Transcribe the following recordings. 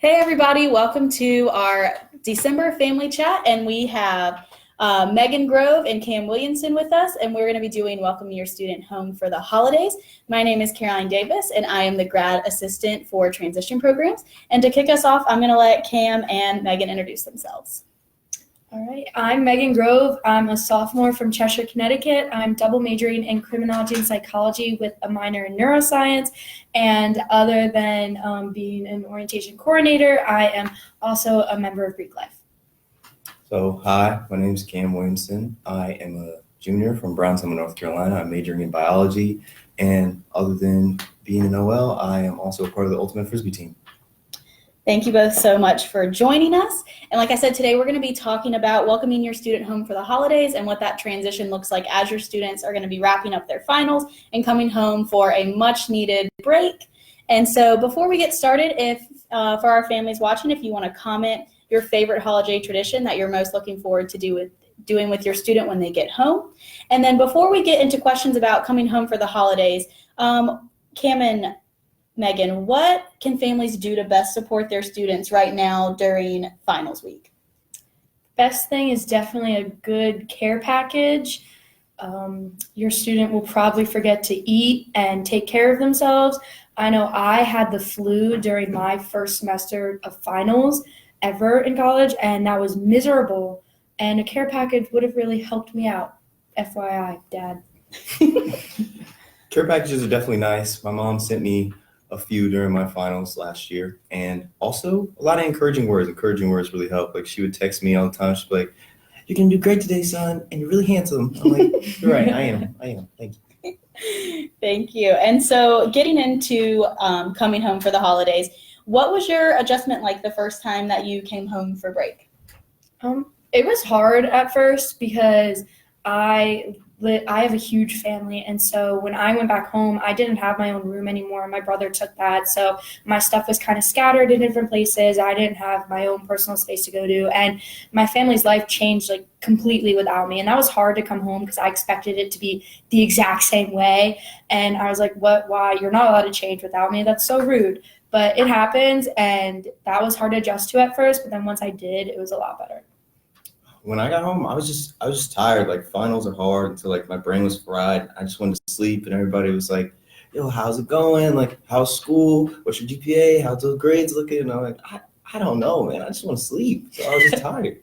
Hey everybody, welcome to our December family chat, and we have Megan Grove and Cam Williamson with us, and we're going to be doing Welcome Your Student Home for the Holidays. My name is Caroline Davis, and I am the grad assistant for transition programs. And to kick us off, I'm going to let Cam and Megan introduce themselves. All right, I'm Megan Grove. I'm a sophomore from Cheshire, Connecticut. I'm double majoring in criminology and psychology with a minor in neuroscience. And other than being an orientation coordinator, I am also a member of Greek Life. So, hi, my name is Cam Williamson. I am a junior from Brown-Summit, North Carolina. I'm majoring in biology. And other than being an OL, I am also a part of the Ultimate Frisbee team. Thank you both so much for joining us. And like I said, today we're going to be talking about welcoming your student home for the holidays and what that transition looks like as your students are going to be wrapping up their finals and coming home for a much needed break. And so before we get started, if for our families watching, if you want to comment your favorite holiday tradition that you're most looking forward to doing with your student when they get home. And then before we get into questions about coming home for the holidays, Cam and Megan, what can families do to best support their students right now during finals week? Best thing is definitely a good care package. Your student will probably forget to eat and take care of themselves. I know I had the flu during my first semester of finals ever in college, and that was miserable. And a care package would have really helped me out. FYI, Dad. Care packages are definitely nice. My mom sent me a few during my finals last year, and also a lot of encouraging words. Encouraging words really help. Like, she would text me all the time. She'd be like, "You're gonna do great today, son, and you're really handsome." I'm like, "You're right, I am. Thank you." Thank you. And so getting into coming home for the holidays, what was your adjustment like the first time that you came home for break? It was hard at first because I have a huge family, and so when I went back home, I didn't have my own room anymore. My brother took that, so my stuff was kind of scattered in different places. I didn't have my own personal space to go to, and my family's life changed like completely without me, and that was hard to come home because I expected it to be the exact same way, and I was like, "What? Why? You're not allowed to change without me? That's so rude." But it happens, and that was hard to adjust to at first, but then once I did, it was a lot better. When I got home, I was just tired. Like, finals are hard, and so like my brain was fried. I just wanted to sleep, and everybody was like, "Yo, how's it going? Like, how's school? What's your GPA? How's those grades looking?" And I'm like, I don't know, man. I just want to sleep. So I was just tired.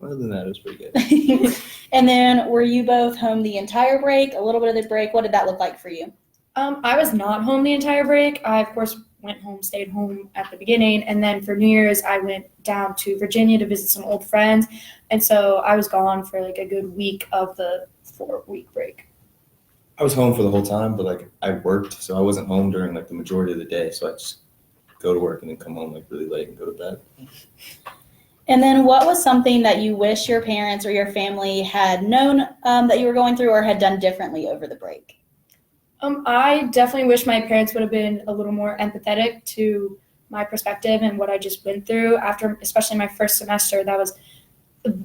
Other than that, it was pretty good. And then were you both home the entire break, a little bit of the break? What did that look like for you? I was not home the entire break. I, of course, stayed home at the beginning, and then for New Year's, I went down to Virginia to visit some old friends, and so I was gone for like a good week of the 4-week break. I was home for the whole time, but like I worked, so I wasn't home during like the majority of the day. So I just go to work and then come home like really late and go to bed. And then what was something that you wish your parents or your family had known that you were going through or had done differently over the break? I definitely wish my parents would have been a little more empathetic to my perspective and what I just went through after, especially my first semester. That was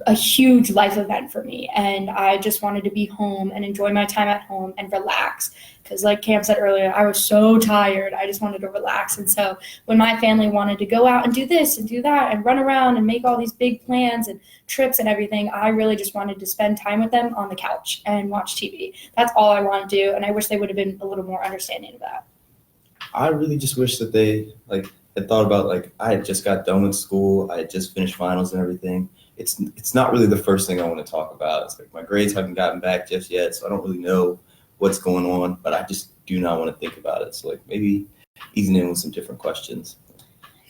a huge life event for me, and I just wanted to be home and enjoy my time at home and relax because, like Cam said earlier, I was so tired. I just wanted to relax, and so when my family wanted to go out and do this and do that and run around and make all these big plans and trips and everything, I really just wanted to spend time with them on the couch and watch TV. That's all I wanted to do, and I wish they would have been a little more understanding of that. I really just wish that they like had thought about, like, I had just got done with school. I had just finished finals and everything. It's not really the first thing I want to talk about. It's like my grades haven't gotten back just yet, so I don't really know what's going on, but I just do not want to think about it. So like maybe easing in with some different questions.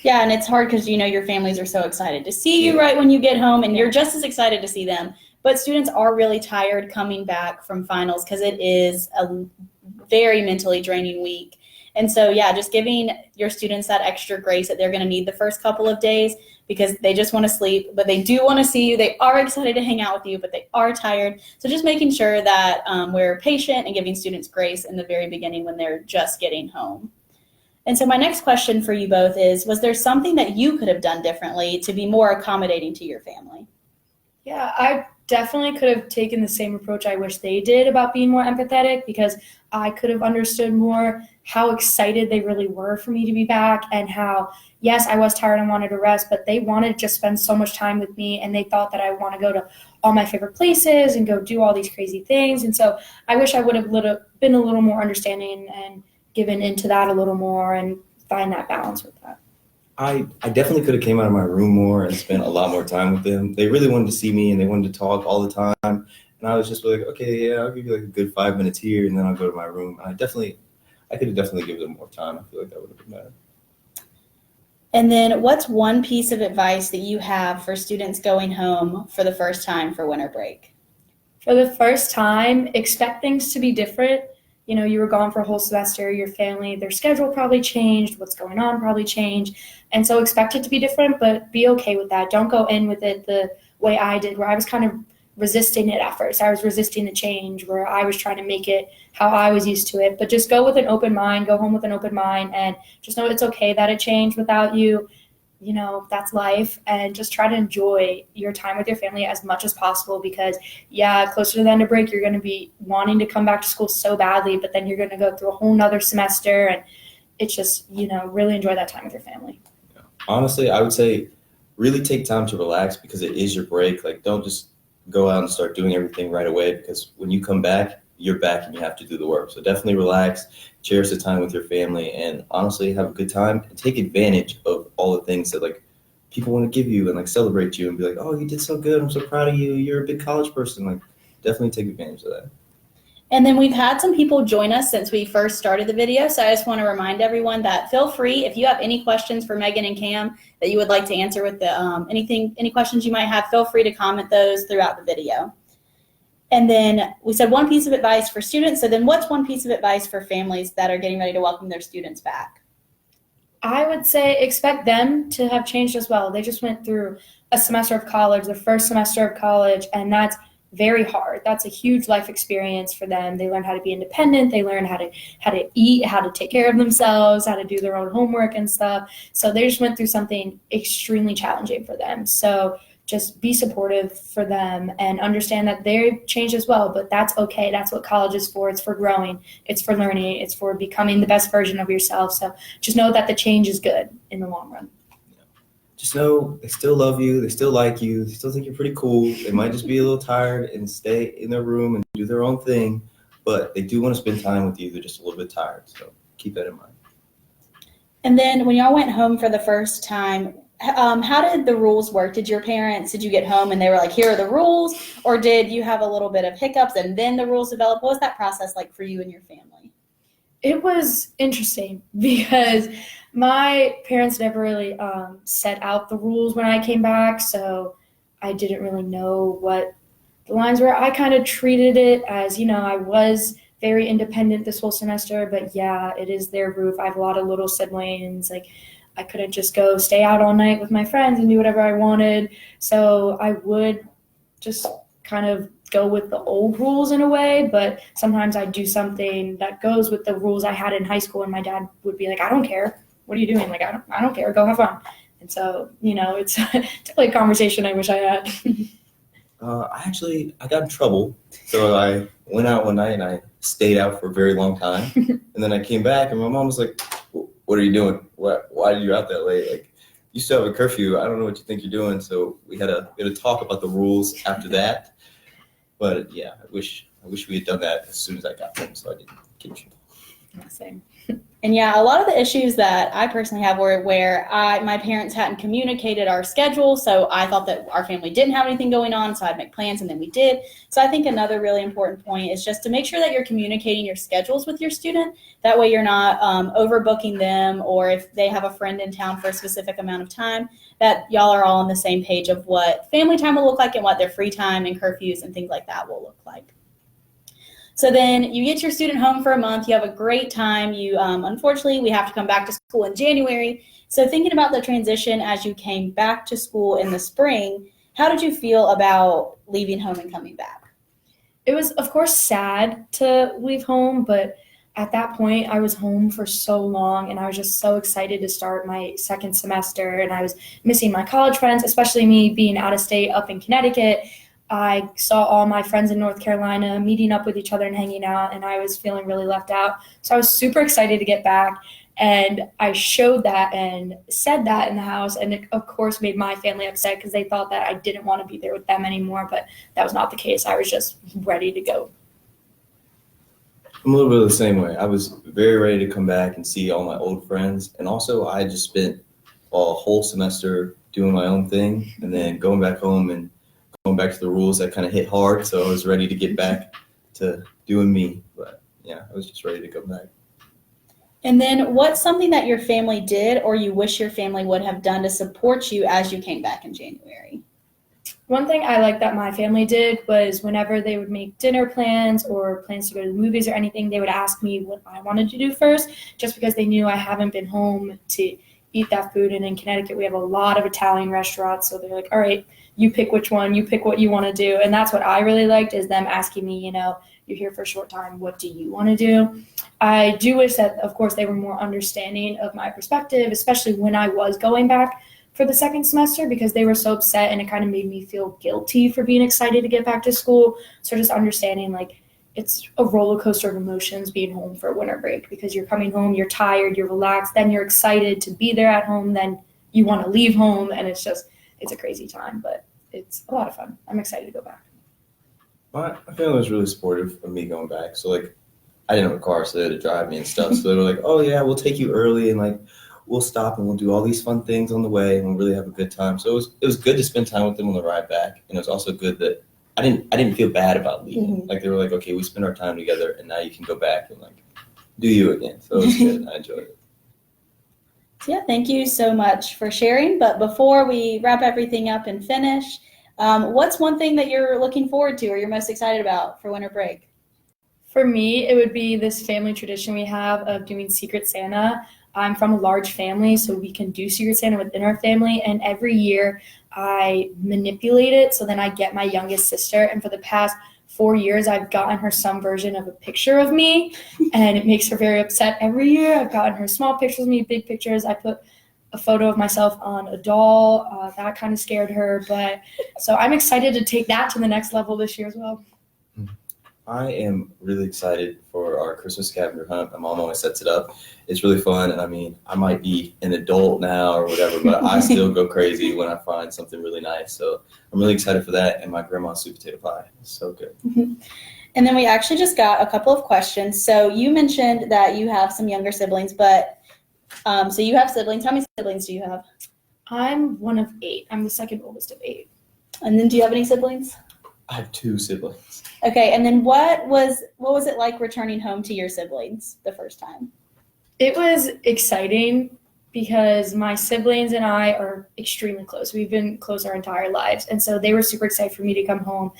Yeah, and it's hard because your families are so excited to see you right when you get home, and you're just as excited to see them. But students are really tired coming back from finals because it is a very mentally draining week. And so, yeah, just giving your students that extra grace that they're going to need the first couple of days because they just want to sleep, but they do want to see you. They are excited to hang out with you, but they are tired. So just making sure that we're patient and giving students grace in the very beginning when they're just getting home. And so my next question for you both is, was there something that you could have done differently to be more accommodating to your family? Yeah, I definitely could have taken the same approach I wish they did about being more empathetic, because I could have understood more how excited they really were for me to be back, and how, yes, I was tired and wanted to rest, but they wanted to just spend so much time with me, and they thought that I want to go to all my favorite places and go do all these crazy things. And so I wish I would have been a little more understanding and given into that a little more and find that balance with that. I definitely could have came out of my room more and spent a lot more time with them. They really wanted to see me and they wanted to talk all the time. And I was just like, okay, yeah, I'll give you like a good 5 minutes here and then I'll go to my room. And I could have definitely given them more time. I feel like that would have been better. And then what's one piece of advice that you have for students going home for the first time for winter break? For the first time, expect things to be different. You know, you were gone for a whole semester, your family, their schedule probably changed, what's going on probably changed. And so expect it to be different, but be okay with that. Don't go in with it the way I did, where I was kind of resisting it at first. I was resisting the change, where I was trying to make it how I was used to it. But just go with an open mind, go home with an open mind, and just know it's okay that it changed without you. You know, that's life, and just try to enjoy your time with your family as much as possible, because closer to the end of break, you're going to be wanting to come back to school so badly, but then you're going to go through a whole nother semester, and it's just, really enjoy that time with your family. Honestly, I would say really take time to relax, because it is your break. Like, don't just go out and start doing everything right away, because when you come back, you're back and you have to do the work. So definitely relax, cherish the time with your family, and honestly have a good time and take advantage of all the things that like people want to give you and like celebrate you and be like, oh, you did so good. I'm so proud of you. You're a big college person. Like, definitely take advantage of that. And then we've had some people join us since we first started the video. So I just want to remind everyone that feel free, if you have any questions for Megan and Cam that you would like to answer with the any questions you might have, feel free to comment those throughout the video. And then we said one piece of advice for students. So then what's one piece of advice for families that are getting ready to welcome their students back? I would say expect them to have changed as well. They just went through a semester of college, their first semester of college, and that's very hard. That's a huge life experience for them. They learn how to be independent. They learn how to eat, how to take care of themselves, how to do their own homework and stuff. So they just went through something extremely challenging for them. So just be supportive for them and understand that they've changed as well, but that's okay. That's what college is for. It's for growing. It's for learning. It's for becoming the best version of yourself. So just know that the change is good in the long run. Just know they still love you. They still like you. They still think you're pretty cool. They might just be a little tired and stay in their room and do their own thing, but they do want to spend time with you. They're just a little bit tired. So keep that in mind. And then when y'all went home for the first time, how did the rules work? Did you get home and they were like, here are the rules? Or did you have a little bit of hiccups and then the rules developed? What was that process like for you and your family? It was interesting because my parents never really set out the rules when I came back, so I didn't really know what the lines were. I kind of treated it as, I was very independent this whole semester, but yeah, it is their roof. I have a lot of little siblings. Like, I couldn't just go stay out all night with my friends and do whatever I wanted. So I would just kind of go with the old rules in a way, but sometimes I'd do something that goes with the rules I had in high school, and my dad would be like, I don't care. What are you doing? Like, I don't care. Go have fun. And so, it's definitely a conversation I wish I had. I got in trouble. So I went out one night and I stayed out for a very long time. And then I came back and my mom was like, what are you doing? Why are you out that late? Like, you still have a curfew. I don't know what you think you're doing. So we had a talk about the rules after that. But yeah, I wish we had done that as soon as I got home, so I didn't get in trouble. Same. And yeah, a lot of the issues that I personally have were where my parents hadn't communicated our schedule, so I thought that our family didn't have anything going on, so I'd make plans and then we did. So I think another really important point is just to make sure that you're communicating your schedules with your student. That way you're not overbooking them, or if they have a friend in town for a specific amount of time, that y'all are all on the same page of what family time will look like and what their free time and curfews and things like that will look like. So then you get your student home for a month. You have a great time. Unfortunately, we have to come back to school in January. So thinking about the transition as you came back to school in the spring, how did you feel about leaving home and coming back? It was, of course, sad to leave home, but at that point, I was home for so long, and I was just so excited to start my second semester, and I was missing my college friends, especially me being out of state up in Connecticut. I saw all my friends in North Carolina meeting up with each other and hanging out, and I was feeling really left out. So I was super excited to get back, and I showed that and said that in the house, and it, of course, made my family upset because they thought that I didn't want to be there with them anymore, but that was not the case. I was just ready to go. I'm a little bit of the same way. I was very ready to come back and see all my old friends. And also, I just spent a whole semester doing my own thing and then going back home and going back to the rules that kind of hit hard. So I was ready to get back to doing me. But yeah, I was just ready to come back. And then what's something that your family did or you wish your family would have done to support you as you came back in January? One thing I like that my family did was whenever they would make dinner plans or plans to go to the movies or anything, they would ask me what I wanted to do first, just because they knew I haven't been home to eat that food. And in Connecticut, we have a lot of Italian restaurants. So they're like, all right, you pick which one, you pick what you want to do. And that's what I really liked, is them asking me, you're here for a short time, what do you want to do? I do wish that, of course, they were more understanding of my perspective, especially when I was going back for the second semester, because they were so upset and it kind of made me feel guilty for being excited to get back to school. So just understanding, like, it's a roller coaster of emotions being home for winter break, because you're coming home, you're tired, you're relaxed, then you're excited to be there at home, then you want to leave home, and it's a crazy time, but it's a lot of fun. I'm excited to go back. My family was really supportive of me going back. So, like, I didn't have a car, so they had to drive me and stuff. So they were like, oh, yeah, we'll take you early and, like, we'll stop and we'll do all these fun things on the way and we'll really have a good time. So it was good to spend time with them on the ride back. And it was also good that I didn't feel bad about leaving. Mm-hmm. Like, they were like, okay, we spent our time together and now you can go back and, like, do you again. So it was good. I enjoyed it. Yeah, thank you so much for sharing. But before we wrap everything up and finish, what's one thing that you're looking forward to or you're most excited about for winter break? For me, it would be this family tradition we have of doing Secret Santa. I'm from a large family, so we can do Secret Santa within our family, and every year I manipulate it, so then I get my youngest sister, and for the past 4 years, I've gotten her some version of a picture of me, and it makes her very upset every year. I've gotten her small pictures of me, big pictures. I put a photo of myself on a doll. That kind of scared her, but so I'm excited to take that to the next level this year as well. I am really excited for our Christmas scavenger hunt. My mom always sets it up. It's really fun, and I mean, I might be an adult now or whatever, but I still go crazy when I find something really nice. So I'm really excited for that, and my grandma's sweet potato pie. It's so good. And then we actually just got a couple of questions. So you mentioned that you have some younger siblings, but so you have siblings. How many siblings do you have? I'm one of 8. I'm the second oldest of 8. And then do you have any siblings? I have 2 siblings. Okay, and then what was it like returning home to your siblings the first time? It was exciting because my siblings and I are extremely close. We've been close our entire lives, and so they were super excited for me to come home.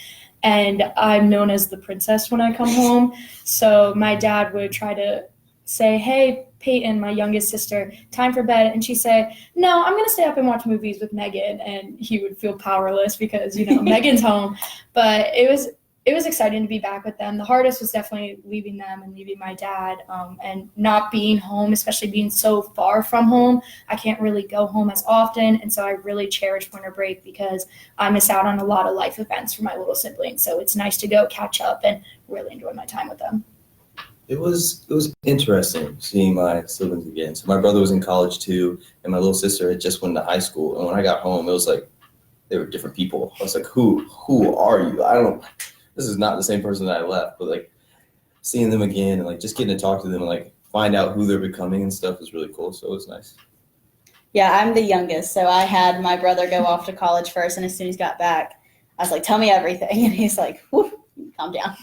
And I'm known as the princess when I come home, so my dad would try to say, hey, Peyton, my youngest sister, time for bed, and she'd say, no, I'm going to stay up and watch movies with Megan, and he would feel powerless because, Megan's home. But it was exciting to be back with them. The hardest was definitely leaving them and leaving my dad, and not being home, especially being so far from home. I can't really go home as often, and so I really cherish winter break because I miss out on a lot of life events for my little siblings. So it's nice to go catch up and really enjoy my time with them. It was interesting seeing my siblings again. So my brother was in college too, and my little sister had just went to high school. And when I got home, it was like they were different people. I was like, who are you? I don't. This is not the same person that I left. But like seeing them again and like just getting to talk to them and like find out who they're becoming and stuff was really cool. So it was nice. Yeah, I'm the youngest, so I had my brother go off to college first, and as soon as he got back, I was like, tell me everything. And he's like, whew, calm down.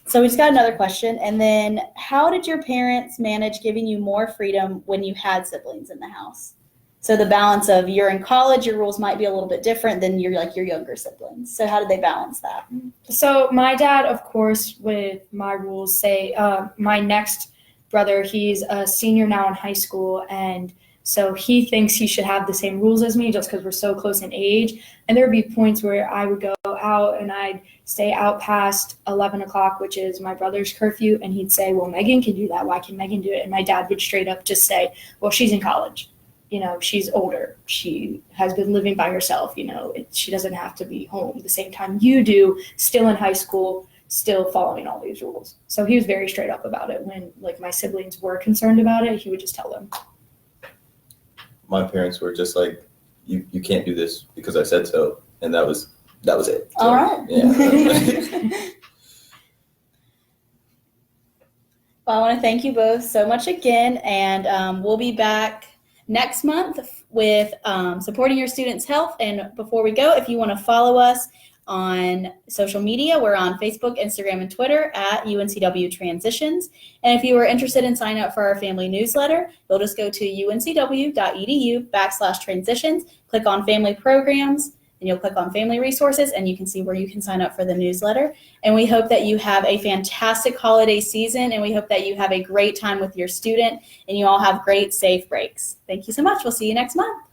So we just got another question. And then how did your parents manage giving you more freedom when you had siblings in the house? So the balance of you're in college, your rules might be a little bit different than your younger siblings. So how did they balance that? So my dad, of course, with my rules, say my next brother, he's a senior now in high school, and so he thinks he should have the same rules as me just because we're so close in age. And there would be points where I would go out and I'd stay out past 11 o'clock, which is my brother's curfew. And he'd say, well, Megan can do that. Why can Megan do it? And my dad would straight up just say, well, she's in college. she's older. She has been living by herself. She doesn't have to be home the same time you do, still in high school, still following all these rules. So he was very straight up about it. When like my siblings were concerned about it, he would just tell them. My parents were just like, you can't do this because I said so. And that was it. So, All right. Yeah. Well, I want to thank you both so much again, and we'll be back next month with supporting your students' health. And before we go, if you want to follow us on social media, we're on Facebook, Instagram, and Twitter at UNCW Transitions. And if you are interested in signing up for our family newsletter, you'll just go to uncw.edu/transitions, click on family programs, and you'll click on family resources, and you can see where you can sign up for the newsletter. And we hope that you have a fantastic holiday season, and we hope that you have a great time with your student, and you all have great, safe breaks. Thank you so much. We'll see you next month.